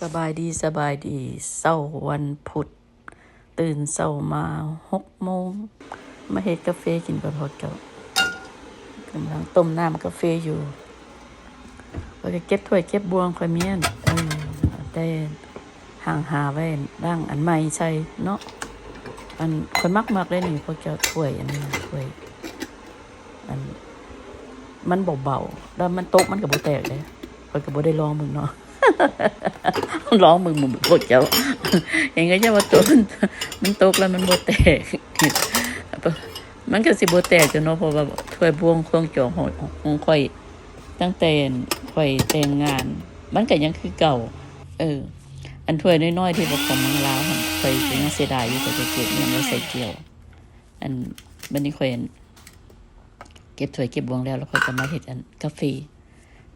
สบายดีเช้าวันพุธตื่นเช้ามา6 โมงมาเฮ็ดกาแฟกินกับพ่อเจ้ากำลังต้มน้ำกาแฟอยู่ข้อยก็เก็บถ้วยเก็บบวงข้อยเมียนได้ห่างหาไว้ดั้งอันใหม่ใส่เนาะอันข้อยมักเลยนี่พ่อเจ้าถ้วยอันนี้ถ้วยอันมันเบาๆแล้วมันตกมันก็บ่แตกเลยข้อยก็บ่ได้ลองมึงเนาะ ร้องมึงพวกเจ้าเองก็จะว่าตัวมันตกแล้วมันบ่แตกมันก็สิบ่แตกจ้ะเนาะเพราะว่าถ้วยบวงเครื่องจองของข่อยตั้งแต่ข่อยแต่งงานมันก็ยังคือเก่าอันถ้วยน้อยๆที่บ่ของเมืองลาวหั่นข่อยก็ยังเสียดายอยู่ข่อยจะเก็บมันไว้ใส่เกี่ยวอันบัดนี้ข่อยเก็บถ้วยเก็บบวงแล้วข่อยก็มาเฮ็ดอันกาแฟ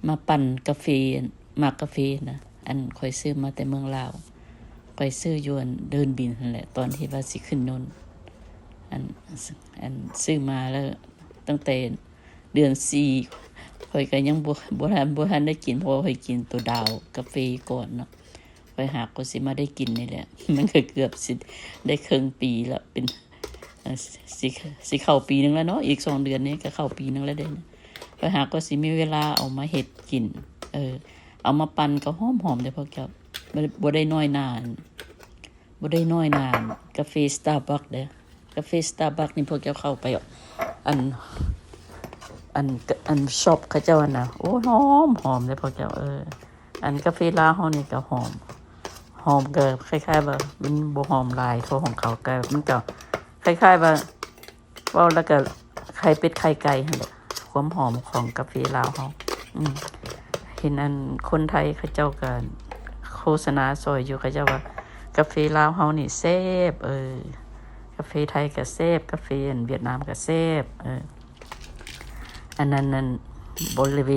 มาปั่นกาแฟมากาแฟนะอันข่อยซื้อมาแต่เมืองลาวข่อยซื้ออยู่อันเดินบินนั่นแหละตอนที่ว่าสิขึ้นนนอันซื้อมาแล้วตั้งแต่เดือน4ข่อยก็ยังบ่ทันได้กินเพราะข่อยกินตัวดาวกาแฟก่อนเนาะข่อยหากก็สิมาได้กินนี่แหละมันก็เกือบสิได้ครึ่งปีแล้วเป็นสิเข้าปีนึงแล้วเนาะอีก2 เดือนนี้ก็เข้าปีนึงแล้วเด้ข่อยหากก็สิมีเวลาเอามาเฮ็ดกินเอามาปั่นก็หอมๆเด้อพวกเจ้าบ่ได้น้อยนานกาแฟ Starbucks เด้อกาแฟ Starbucks นี่พวกเจ้าเข้าไปอันช็อปเขาเจ้าน่ะโอ้หอมเด้อพวกเจ้าอันกาแฟลาวเฮานี่ก็หอมก็คล้ายๆว่ามันบ่หอมหลายเท่าของเขาก็มันก็คล้ายๆว่าเว้าแล้วก็ไข่เป็ดไข่ไก่นั่นแหละความหอมของกาแฟลาวเฮาเห็นอันคนไทยเขาเจ้าก็โฆษณาซอยอยู่เขาเจ้าว่ากาแฟลาวเฮานี่แซ่บกาแฟไทยก็แซ่บกาแฟเวียดนามก็แซ่บอันนั้นบริเว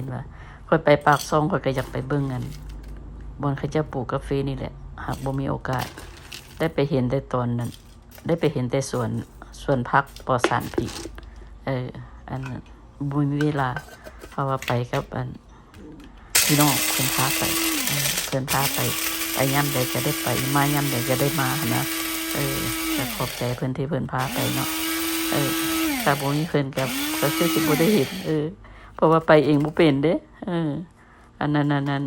ณว่าค่อยไปปากซ่องค่อยก็อยากไปเบิ่งกันบ่อนเขาเจ้าปลูกกาแฟนี่แหละหากบ่มีโอกาสได้ไปเห็นแต่ตอนนั้นได้ไปเห็นแต่สวนผักปลอดสารพิษอันนั้นบ่มีเวลาเพราะว่าไปกับอันพี่น้องเพิ่นพาไปยามใดก็ได้ไปมายามใดก็ได้มานะก็ขอบใจเพิ่นที่เพิ่นพาไปเนาะถ้าบ่มีเพิ่นก็คือสิบ่ได้เห็นเพราะว่าไปเองบ่เป็นเด้อันนั้น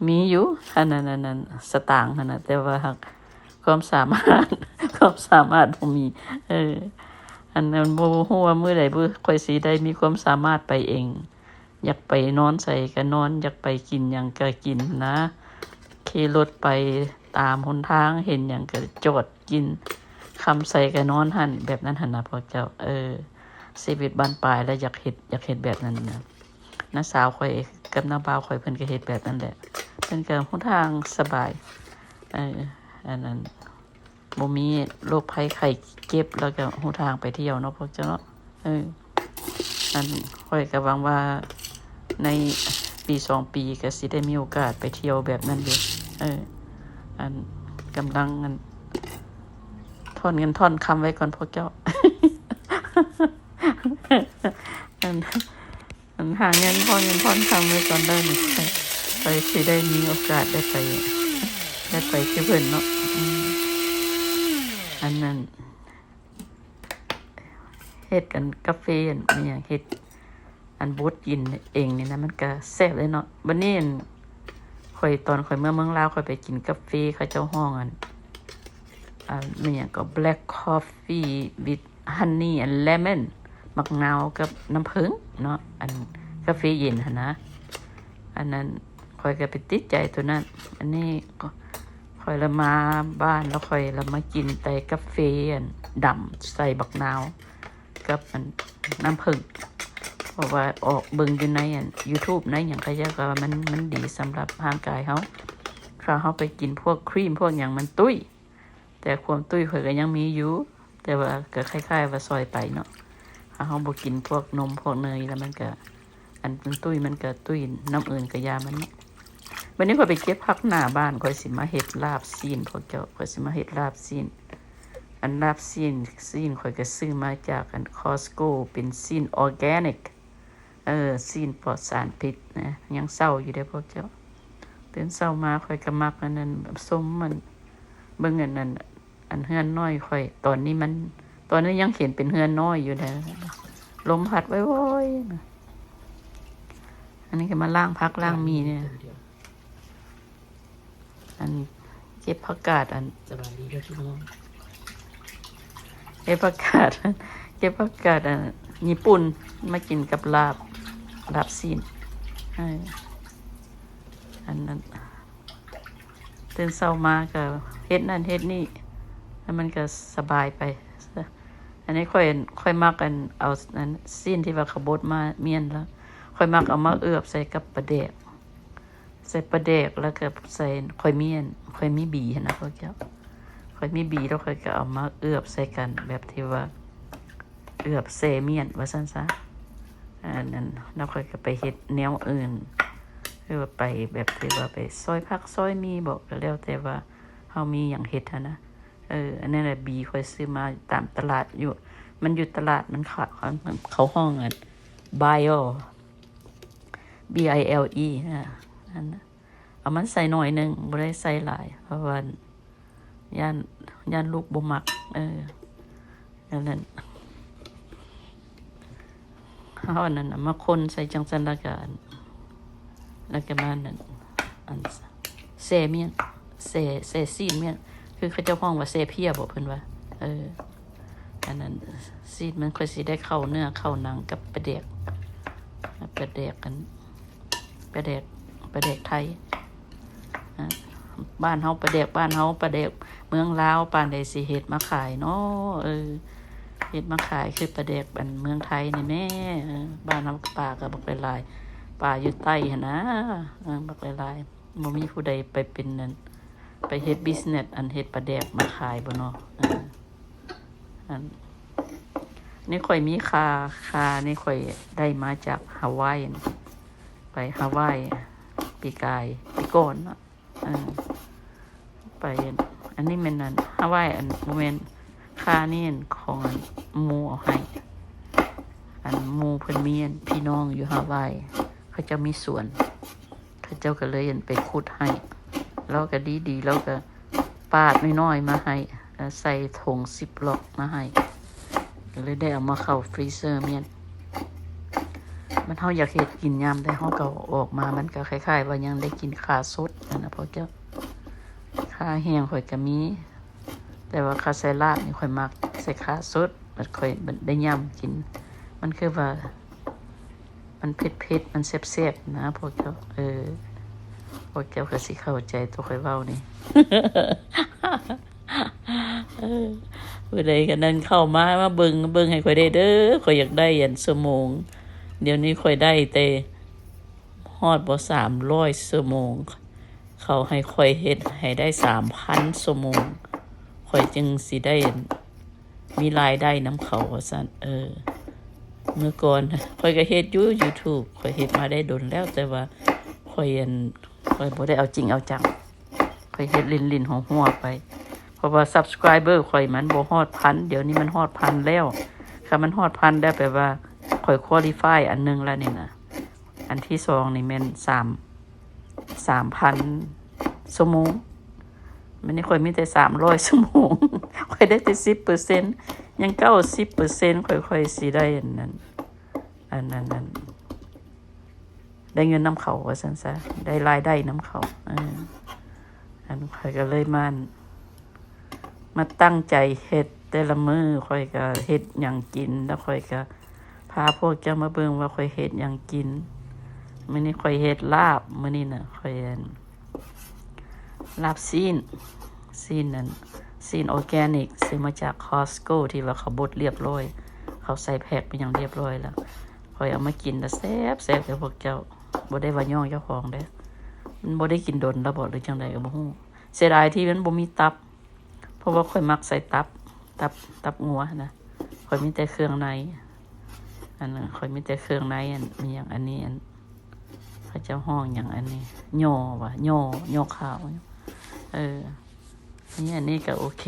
มีอยู่อันนั้นสตางค์นั่นน่ะแต่ว่าความสามารถบ่มีอันนั้นบ่ฮู้ว่ามื้อใดบ่ค่อยสิได้มีความสามารถไปเองอยากไปนอนใส่ก็นอนอยากไปกินหยังก็กินนะขี่รถไปตามหนทางเห็นหยังก็จอดกินคำใส่ก็นอนหั่นแบบนั้นหั่นน่ะพ่อเจ้าชีวิตบ้านปลายแล้วอยากเฮ็ดแบบนั้นนะน้าสาวข่อยกับน้าบ่าวข่อยเพิ่นก็เฮ็ดแบบนั้นแหละเพิ่นก็หนทางสบายอันนั้นบ่มีโรคภัยไข้เจ็บแล้วก็หนทางไปเที่ยวเนาะพ่อเจ้าเนาะอันข่อยก็หวังว่าในปี2 ปีก็สิได้มีโอกาสไปเที่ยวแบบนั้นอยู่อันกำลังทอนเงินทอนคำไว้ก่อนพวกเจ้า อันหาเงินทอนคำไว้ก่อนได้นี่ไปสิได้มีโอกาสได้ไปคือเพิ่นเนาะอันนั้นเฮ็ดกันกาแฟเนี่ยเฮ็ดอันบูดกินเองนี่นะมันก็แซ่บเลยเนาะบัดนี้ข่อยเมื่อเมืองลาวข่อยไปกินกาแฟเขาเจ้าห้องมันหยังก็ black coffee with honey and lemon มะนาวกับน้ำผึ้งเนาะอันกาแฟเย็นหั่นนะอันนั้นข่อยก็ไปติดใจตัวนั้นอันนี้ข่อยละมาบ้านแล้วข่อยละมากินแต่กาแฟดำใส่บักนาวกับน้ำผึ้งเพราะว่าออกเบิ่งอยู่ในYouTube ในหยังก็ว่ามันดีสำหรับร่างกายเฮาถ้าเฮาไปกินพวกครีมพวกหยังมันตุ้ยแต่ความตุ้ยข่อยก็ยังมีอยู่แต่ว่าก็คล้ายๆว่าซอยไปเนาะถ้าเฮาบ่กินพวกนมพวกเนยแล้วมันก็มันตุ้ยมันก็ตุ้ยน้ำอื่นก็ยามันวันนี้ข่อยไปเก็บผักหน้าบ้านข่อยสิมาเฮ็ดลาบซีนพวกเจ้าข่อยสิมาเฮ็ดลาบซีนลาบซีนข่อยก็ซื้อมาจากCostco เป็นซีนออร์แกนิกซีนปลอดสารพิษนะยังเศร้าอยู่เด้อพวกเจ้า ตื่นเช้ามาข่อยก็มักอันนั้นส้มมันเบิ่งอันนั้นอันเฮือนน้อยข่อยตอนนี้ยังเห็นเป็นเฮือนน้อยอยู่นะลมพัดไว้โว้ยอันนี้ก็มาล้างพักล้างมีเนี่ยอันเก็บผักกาดอัน สบายดีด้วยพี่น้อง เก็บผักกาดอันญี่ปุ่นมากินกับลาบซีนอันนั้นตื่นเช้ามาก็เฮ็ดนั่นเฮ็ดนี่แล้วมันก็สบายไปอันนี้ค่อยมักกันเอาอันซีนที่ว่าเขาบดมาเมียนแล้วค่อยมักเอามาเอือบใส่กับปลาแดกแล้วก็ใส่ค่อยเมียนค่อยมีบีหั่นนะพวกเจ้าค่อยมีบีแล้วค่อยก็เอามาเอือบใส่กันแบบที่ว่าเอือบเซเมียนว่าซั่นซะอันนั้นแล้วค่อยก็ไปเฮ็ดแนวอื่นคือว่าไปแบบที่ว่าไปซอยผักซอยมีบอกแล้วแต่ว่าเฮามีหยังเฮ็ดหั่นนะอันนั้นแหละบีค่อยซื้อมาตามตลาดอยู่มันอยู่ตลาดมันเขาห้องbio BILE อันนั้นเอามันใส่หน่อยนึงบ่ได้ใส่หลายเพราะว่าย่านลูกบ่มักอันนั้นเฮาอันนั้นมาคนใส่จังซั่นแล้วก็มานั่นอันเซเมียนเซซีนเมียนคือเขาเจ้าห้องว่าเซเพียบ่เพิ่นว่าอันนั้นซีนมันค่อยสิได้เข้าเนื้อเข้าหนังกับปลาแดกกันปลาแดกไทยบ้านเฮาปลาแดกเมืองลาวปานใดสิเฮ็ดมาขายเนาะเฮ็ดมาขายคือปลาแดกอันเมืองไทยนี่แม่บ้านเฮาป่าก็บักหลายป่าอยู่ใต้หั่นนะบักหลายบ่มีผู้ใดไปเป็นนั่นไปเฮ็ดบิสเนสอันเฮ็ดปลาแดกมาขายบ่เนาะอันนี่ค่อยมีคานี่ค่อยได้มาจากฮาวายไปฮาวายปีก่อนเนาะไปอันนี้แม่นนั่นฮาวายอันบ่แม่นคานี่ของหมู่เอาให้อันหมู่เพิ่นมีพี่น้องอยู่ฮาวายเขาเจ้ามีสวนเขาเจ้าก็เลยไปขุดให้แล้วก็ดีแล้วก็ปาดน้อยๆมาให้ใส่ถุง10ล็อกมาให้ก็เลยได้เอามาเข้าฟรีเซอร์เมียนมันเฮาอยากเฮ็ดกินยามแต่เฮาก็ออกมามันก็คล้ายๆว่ายังได้กินขาสดนะพ่อเจ้าขาแห้งข่อยก็มีแต่ว่าขาใส่ลาบนี่ข่อยมักใส่ขาสดมันค่อยได้ยำกินมันคือว่ามันเผ็ดๆมันแซ่บๆนะพ่อเจ้าพวกเจ้าก็สิเข้าใจตัวข่อยเว้านี่ ผู้ใดก็นั่นเข้ามาเบิ่งให้ข่อยได้เด้อข่อยอยากได้อันชั่วโมงเดี๋ยวนี้ข่อยได้แต่ฮอดบ่300ชั่วโมงเขาให้ข่อยเฮ็ดให้ได้ 3,000 ชั่วโมงข่อยจึงสิได้มีรายได้นำเขาว่าซั่นเมื่อก่อนข่อยก็เฮ็ดอยู่ YouTube ข่อยเฮ็ดมาได้ดนแล้วแต่ว่าข่อยบ่ได้เอาจริงเอาจังข่อยเฮ็ดลิ้นๆหัวๆไปเพราะว่า Subscriber ข่อยมันบ่ฮอด 1,000 เดี๋ยวนี้มันฮอด 1,000 แล้วถ้ามันฮอด 1,000 ได้แปลว่าข่อย qualify อันนึงแล้วนี่นะอันที่2นี่แม่น3,000 ชั่วโมงมันนี่ข่อยมีแต่300ชั่วโมงข่อยได้แต่ 10% ยัง90%ค่อยๆสิได้อันนั้นได้เงินนำเขาว่าซั่นซะได้รายได้นำเขาอันข่อยก็เลยมาตั้งใจเฮ็ดแต่ละมื้อข่อยก็เฮ็ดหยังกินแล้วข่อยก็พาพวกเจ้ามาเบิ่งว่าข่อยเฮ็ดหยังกินมื้อนี้ข่อยเฮ็ดลาบมื้อนี้น่ะข่อยลาบซีนนั่นซีนออร์แกนิกซื้อมาจาก Costco ที่ว่าเขาบดเรียบร้อยเขาใส่แพ็คเป็นอย่างเรียบร้อยแล้วข่อยเอามากินแล้วแซ่บๆเด้อพวกเจ้าบ่ได้ว่าย่อเจ้าของเด้อมันบ่ได้กินดนแล้วบ่หรือจังได๋ก็บ่ฮู้เสียดายที่มันบ่มีตับเพราะว่าข่อยมักใส่ตับงัวนะข่อยมีแต่เครื่องในอันนั้นข่อยมีแต่เครื่องในอันมีอย่างอันนี้เขาเจ้าห้องอย่างอันนี้ย่อว่ะย่อข้าวนี่อันนี้ก็โอเค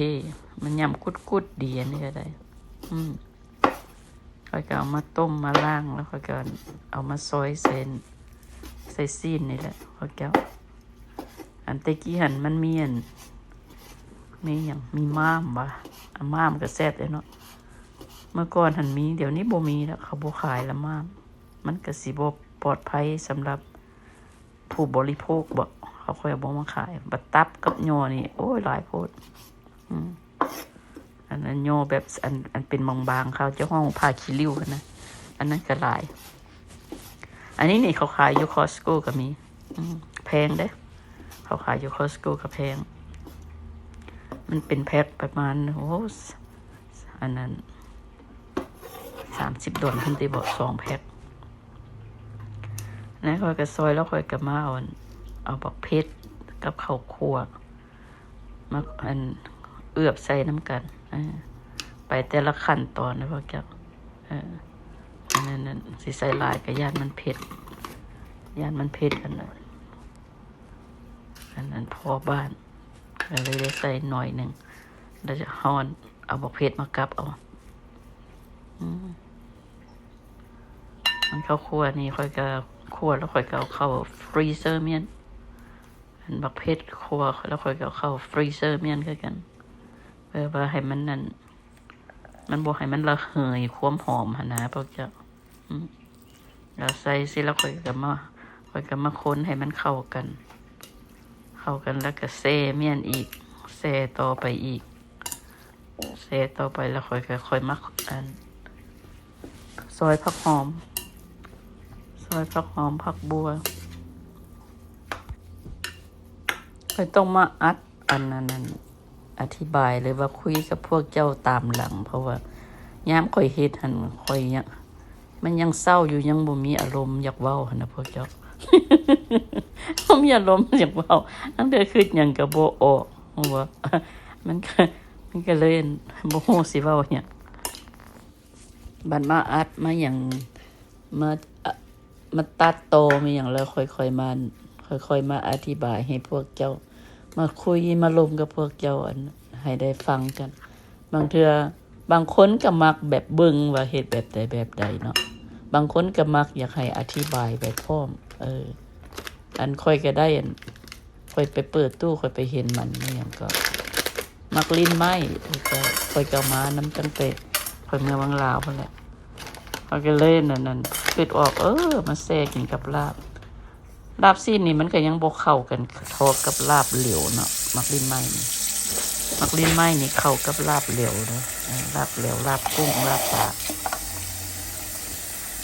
มันยำกุดดีอันนี้ก็ได้ค่อยก็เอามาต้มมาล้างแล้วค่อยก็เอามาซอยใส่ซีนนี่แหละค่อยก็ นตะกี้หันมันมีอันมีหยังมีม้ามวะม้ามก็แซ่บเลยเนาะเมื่อก่อนหันมีเดี๋ยวนี้บ่มีแล้วเขาบ่ขายละม้ามมันก็สิบ่ปลอดภัยสำหรับผู้บริโภคบ่เขาค่อยบ่มาขายบัดตับกับยอนี่โอ้ยหลายโพดอันนั้นยอแบบอันเป็นบางๆเขาจะห้องผ้าขี้ริ้วกันนะอันนั้นก็หลายอันนี้นี่เขาขายอยู่คอสโก้ก็มีแพงเด้เขาขายอยู่คอสโก้ก็แพงมันเป็นแพ็คประมาณโอ้อันนั้น$30เพิ่นสิบอก2แพ็คนะค่อยก็ซอยแล้วค่อยก็มาเอาบักเพชรกับข้าวคั่วมาเอือบใส่น้ำกันไปแต่ละขั้นตอนนะพวกเจ้าอันนั้นสิใส่ลายกับย่านมันเผ็ดอันนั้นพอบ้านก็เลยได้ใส่หน่อยหนึ่งแล้วจะห่อนเอาบักเพชรมากับเอามันข้าวคั่วนี่ค่อยก็คั่วแล้วค่อยก็เอาเข้าฟรีเซอร์เมียนอันบักเพชรคั่วแล้วค่อยก็เอาเข้าฟรีเซอร์เมียนคือกันเพื่อว่าให้มันนั่นมันบ่ให้มันระเหยความหอมหั่นนะพวกเจ้าแล้วใส่สิแล้วค่อยก็มาคนให้มันเข้ากันแล้วก็เซเมียนอีกเซต่อไปอีกเซต่อไปแล้วค่อยมักซอยผักหอมผักบัวค่อยต้องมาอัดอันนั้นอธิบายเลยว่าคุยกับพวกเจ้าตามหลังเพราะว่ายามค่อยเฮ็ดหั่นค่อยเนี่ยมันยังเศร้าอยู่ยังบ่มีอารมณ์อยากเว้าหั่นนะพวกเจ้า บ่มีอารมณ์อยากเว้าตั้งแต่คิดหยังก็บ่ออกว่ามันก็เลยบ่ฮู้สิเว้าหยังบัดมาอัดมาหยังมาตัดโตมีหยังแล้วค่อยมาอธิบายให้พวกเจ้ามาคุยมาลมกับพวกเจ้าให้ได้ฟังกันบางเทื่อบางคนก็มักแบบเบิ่งว่าเฮ็ดแบบใดเนาะบางคนก็มักอยากให้อธิบายไปพร้อมอันค่อยก็ได้ค่อยไปเปิดตู้ค่อยไปเห็นมันนี่หยังก็มักลิ้นไม้ค่อยก็มานำตั้งแต่ค่อยเมื่อวังลาวพุ่นแหละค่อยก็เล่นนั่นคิดออกมาแซ่กินกับลาบซีนนี่มันก็ยังบ่เข้ากันทอกับลาบเหลวเนาะมักลิ้นไม้นี่เข้ากับลาบเหลวเนาะลาบเหลวลาบกุ้งลาบปลา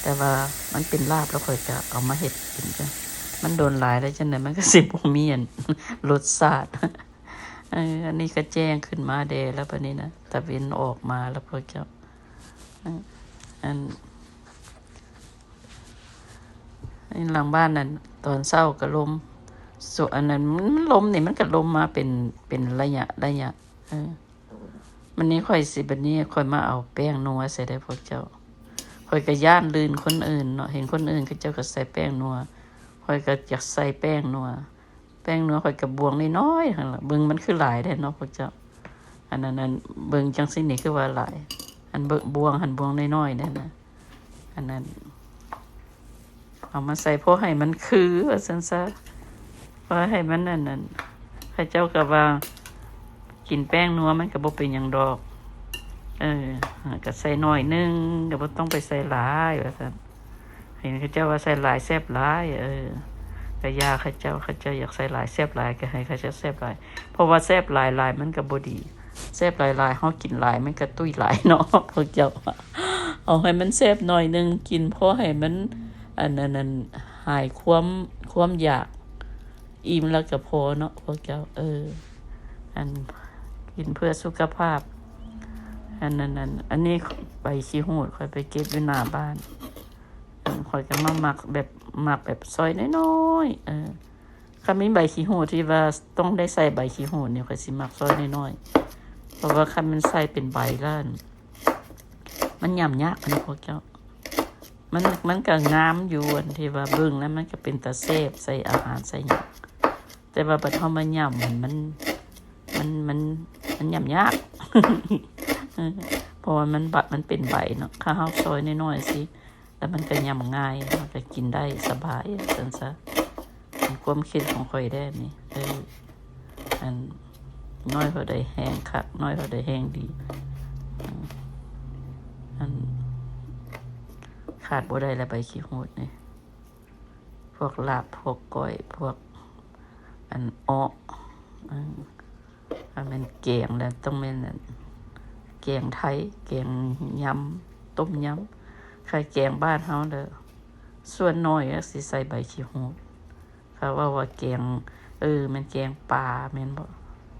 แต่ว่ามันเป็นลาบแล้วค่อยจะเอามาเฮ็ดกินจ้ะมันโดนหลายแล้วจังได๋มันก็สิบ่มีรสชาติอันนี้ก็แจ้งขึ้นมาแดแล้วบัดนี้นะตะเวนออกมาแล้วพวกเจ้าอันหลังบ้านนั่นตอนเช้าก็ลมส่วนอันนั้นมันลมนี่มันก็ลมมาเป็นระยะมันนี้ค่อยสิบัดนี้ค่อยมาเอาแป้งนัวใส่ได้พวกเจ้าค่อยก็ย่านลื่นคนอื่นเนาะเห็นคนอื่นเขาเจ้าก็ใส่แป้งนัวค่อยก็อยากใส่แป้งนัวค่อยก็บวงน้อยๆหั่นล่ะเบิ่งมันคือหลายแท้เนาะพวกเจ้าอันนั้นเบิ่งจังซี่นี่คือว่าหลายอันบวงน้อยๆนั่นน่ะอันนั้นเอามาใส่เพราะให้มันคือว่าซั่นซะเพราะให้มันนั่นเขาเจ้าก็ว่ากินแป้งนัวมันก็บ่เป็นหยังดอกก็ใส่น้อยนึงก็บ่ต้องไปใส่หลายว่าซั่นเห็นเขาเจ้าว่าใส่หลายแซ่บหลายก็ยาเขาเจ้าอยากใส่หลายแซ่บหลายก็ให้เขาเจ้าแซ่บหลายเพราะว่าแซ่บหลายมันก็บ่ดีแซ่บหลายเฮากินหลายมันก็ตุ้ยหลายเนาะพวกเจ้าเอาให้มันแซ่บหน่อยนึงกินพอให้มันอันนั้นหายความอยากอิ่มแล้วก็พอเนาะพวกเจ้าอันกินเพื่อสุขภาพอันนี้ใบขี้หูดค่อยไปเก็บอยู่หน้าบ้านค่อยก็มาหมักแบบซอยน้อยๆคันมีใบขี้หูดที่ว่าต้องได้ใส่ใบขี้หูดนี่ค่อยสิหมักซอยน้อยๆเพราะว่าคันมันใส่เป็นใบแล้วมันย่ำยากนะพวกเจ้ามันก็งามอยู่อันที่ว่าเบิ่งแล้วมันก็เป็นตาแซ่บใส่อาหารใส่หยังแต่ว่าบัดเฮามาย่ำมันย่ำยาก เพราะว่ามันเป็นใบเนาะข้าวซอยน้อยๆสิแล้วมันก็ย่ำง่ายมันก็กินได้สบายซั่นซะมัน ความคิดของข่อยได้นี่อันน้อยเท่าใดแห้งคักน้อยเท่าใดแห้งดีอันขาดบ่ได้แล้วใบขี้หูดนี่พวกลาบพวกก้อยพวกอันอ้ออันเป็นแกงแล้วต้องเป็นแกงไทยแกงยำต้มยำใครแกงบ้านเฮาเด้อส่วนน้อยสิใส่ใบขี้หูดเขาว่าแกงมันแกงปลาแม่นบ่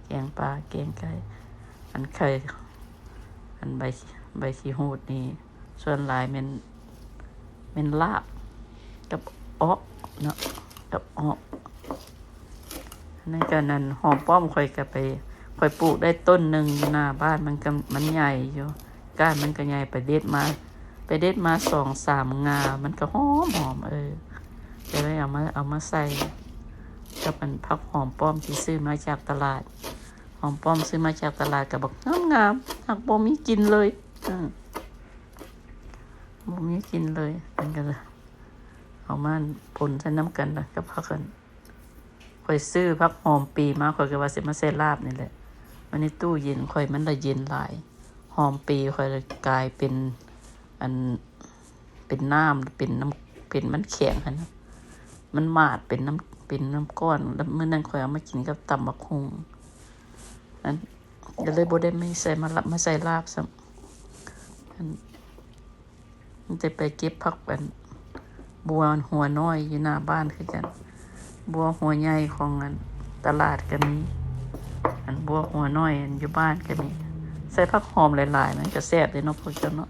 แกงปลาแกงไก่อันไข่อันใบขี้หูดนี่ส่วนหลายมันลาบกับอ้อเนาะกับอ้อในการนั้นหอมป้อมค่อยปลูกได้ต้นหนึ่งหน้าบ้านมันใหญ่อยู่ก้านมันก็ใหญ่ไปเด็ดมา 2-3 งามันก็หอมจะได้เอามาใส่กับมันผักหอมป้อมที่ซื้อมาจากตลาดหอมป้อมซื้อมาจากตลาดก็บอกงามหักบ่มีกินเลยบ่มีกินเลยเป็นกันเลยเอามาผลใส่น้ำกันนะกับผักกันค่อยซื้อผักหอมปีมาค่อยก็ว่าสิมาใส่ลาบนี่แหละมันในตู้เย็นค่อยมันละเย็นหลายหอมปีค่อยกลายเป็นอันเป็นน้ำเป็นน้ำเป็นมันแข็งหั่นนะมันมาดเป็นน้ำก้อนแล้วมื้อนั้นค่อยเอามากินกับตำบักหุ่งอันก็เลยบ่ได้ไม่ใส่มาใส่ลาบซ้ำมันจะไปเก็บผักบัวหัวน้อยอยู่หน้าบ้านคือกันบัวหัวใหญ่ของตลาดก็มีบัวหัวน้อยอยู่บ้านก็มีใส่ผักหอมหลายๆมันก็แซ่บเลยเนาะพวกเจ้าเนาะ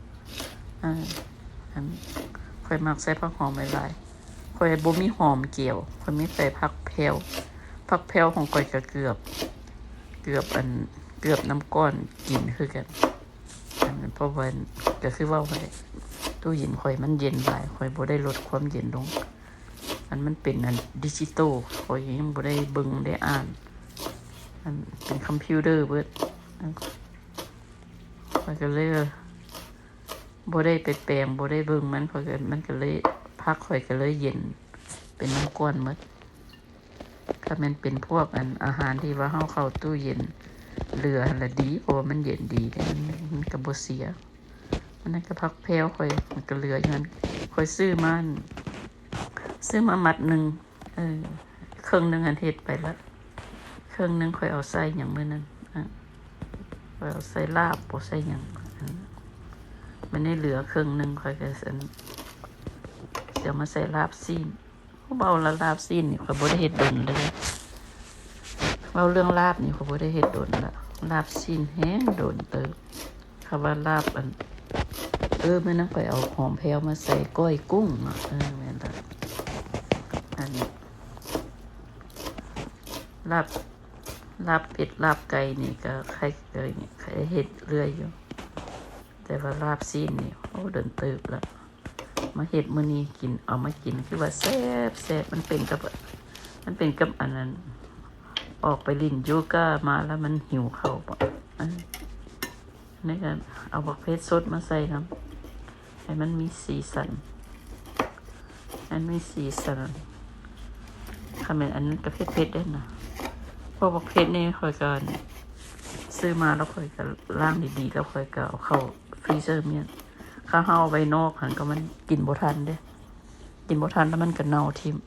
ค่อยมักใส่ผักหอมหลายๆค่อยบ่มีหอมเกี่ยวค่อยมีใส่ผักแพรวของค่อยก็เกือบน้ำก้อนกินคือกันเพราะว่าก็คือว่าไว้ตู้เย็นข่อยมันเย็นหลายข่อยบ่ได้ลดความเย็นลงมันเป็นดิจิตอลข่อยยังบ่ได้เบิ่งได้อ่านเป็นคอมพิวเตอร์เบิดข่อยก็เลยบ่ได้ไปแปลงบ่ได้เบิ่งมันก็เลยพักข่อยก็เลยเย็นเป็นน้ำก้อนหมดถ้ามันเป็นพวกอาหารที่ว่าเฮาเข้าตู้เย็นเหลือละดีเพราะว่ามันเย็นดีมันก็บ่เสียมันนั่นก็พักแพ้วค่อยมันก็เหลืออย่างนั้นค่อยซื้อมามัดหนึ่งครึ่งหนึ่งเฮ็ดไปแล้วครึ่งหนึ่งค่อยเอาใส่อย่างมื้อนั้นค่อยเอาใส่ลาบบ่ใส่หยังมันได้เหลือครึ่งหนึ่งค่อยก็เดี๋ยวมาใส่ลาบซีนเบาละลาบซีนนี่ค่อยบ่ได้เฮ็ดดนเลยเบาเรื่องลาบนี่ค่อยบ่ได้เฮ็ดดนละลาบซีนแห้งโดนเติบคำว่าลาบมื้อนั้นค่อยเอาหอมแพรวมาใส่ก้อยกุ้งเนาะแม่นล่ะอันนี้ลาบเป็ดลาบไก่นี่ก็ใครเฮ็ดเรื่อยอยู่แต่ว่าลาบซีนนี่โอ้เดินเติบละมาเฮ็ดมื้อนี้เอามากินคือว่าแซ่บมันเป็นกับอันนั้นออกไปเล่นโยคะมาแล้วมันหิวข้าวบ่นี่ก็เอาบักเพชรสดมาใส่น้ำให้มันมีสีสันถ้าเป็นอันนั้นก็เผ็ดได้นะเพราะบักเพชรนี่ค่อยก็ซื้อมาแล้วค่อยก็ล้างดีๆแล้วค่อยก็เอาเข้าฟรีเซอร์เนี่ยข้าเฮาไว้นอกหันก็มันกินบ่ทันเด้กินบ่ทันแล้วมันก็เน่าทิ่ม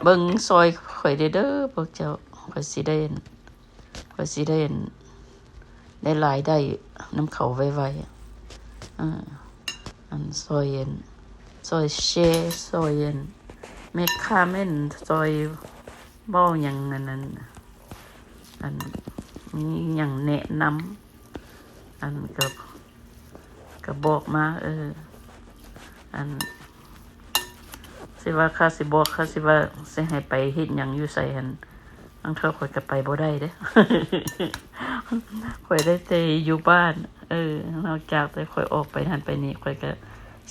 เบิ่งซอยข่อยเด้อพวกเจ้าข่อยสิได้หลายได้น้ำเขาไวๆซอยเชซอยเมคคาเมนซอยเว้าหยังนั้นมีหยังแนะนำก็บอกมาสิว่าข้าสิบอกข้าสิว่าสิให้ไปเฮ็ดหยังอยู่ไสหั่นบางเทื่อข่อยก็ไปบ่ได้เด้ ข่อยได้แต่อยู่บ้านนอกจากแต่ข่อยออกไปหันไปนี่ข่อยก็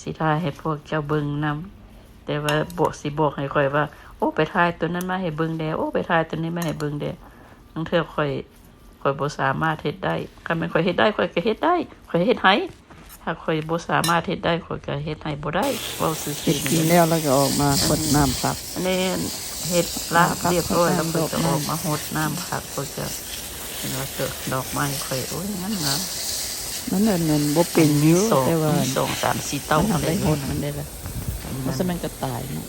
สิถ่ายให้พวกเจ้าเบิ่งนำแต่ว่าบอกให้ข่อยว่าโอ้ไปถ่ายตัวนั้นมาให้เบิ่งแด้โอ้ไปถ่ายตัวนี้มาให้เบิ่งแด้บางเทื่อข่อยบ่สามารถเฮ็ดได้คันแม่นข่อยเฮ็ดได้ข่อยก็เฮ็ดได้ข่อยเฮ็ดให้ ถ้าข่อยบ่สามารถเฮ็ดได้ข่อยก็เฮ็ดให้บ่ได้เว้าซื่อ เฮ็ด ๆ กิน นี่ แล้วก็ออกมาคนน้ำผัก อันนี้เฮ็ดลาบเรียบร้อยแล้วข่อยก็ออกมารดน้ำผักข่อยก็เห็นว่าเกิดดอกไม้ข่อยโอ้ยงั้นนะ มันนั่นบ่เป็นอยู่แต่ว่า มี2 3 4เต้า มันทำ อะไร ได้ห นี่ ดมันได้ละเพราะฉะนั้นก็ตายเนาะ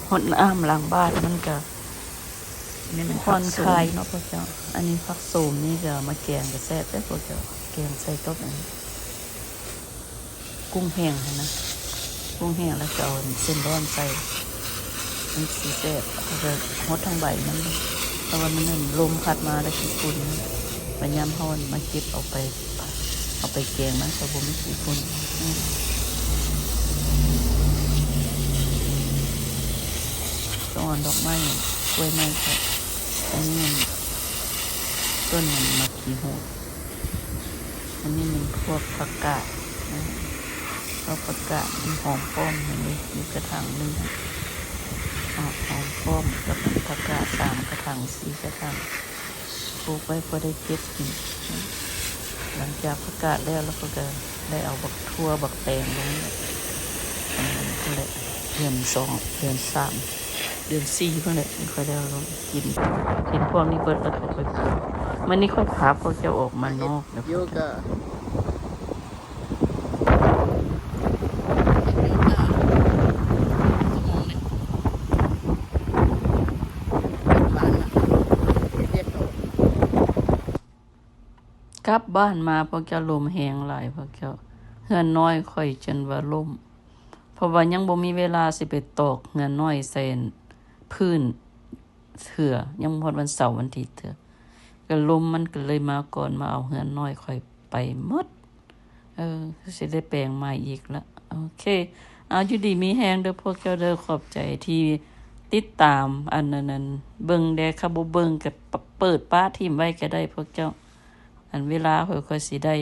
หดน้ำหลังบ้านมันก็ นี่มัน ผ่อนคลายเนาะพวกเจ้าอันนี้ผักโสมนี่ก็มาแกงก็แซ่บเด้อพวกเจ้าแกงใส่กับอันกุ้งแห้งหั่นนะกุ้งแห้งแล้วก็เอาเส้นร้อนใส่มันสิแซ่บแล้วก็หดทั้งใบมันเพราะว่ามันนั่นลมพัดมาแล้วขี้ฝุ่นมันยามเฮามาเก็บเอาไปแกงมันก็บ่มีขี้ฝุ่นต้นดอกไม้กล้วยไม้ครับอันนี้ต้นมันมักขี้หูอันนี้มันพวกผักกาดพวกผักกาดมันหอมป้อมอันนี้มีกระถางหนึ่งหอมป้อมกับผักกาด3 กระถาง4 กระถางปลูกไว้พอได้เก็บกินหลังจากผักกาดแล้วก็ได้เอาบักทั่วบักแตงลงอันนั้นก็เลยเดือน2 เดือน3 เดือน4เพิ่นแหละค่อยได้เอาลงกินพวกนี้เบิดแล้วก็ค่อยปลูกมันนี่ค่อยพาพวกเจ้าออกมานอกนะ โยกะกลับบ้านมาพวกเจ้าลมแหงหลายพวกเจ้าเฮือนน้อยค่อยจนว่าล่มเพราะว่ายังบ่มีเวลาสิไปตอกเฮือนน้อยใส่พื้นเถื่อยังฮอดวันเสาร์วันอาทิตย์เถื่อก็ลมมันก็เลยมาก่อนมาเอาเฮือนน้อยค่อยไปหมดสิได้แปลงใหม่อีกละโอเคเอาอยู่ดีมีแฮงเด้อพวกเจ้าเด้อขอบใจที่ติดตามอันนั้นเบิ่งแดค่ะบ่เบิ่งก็เปิดป้าทิ่มไว้ก็ได้พวกเจ้าอันเวลาค่อยๆสิได้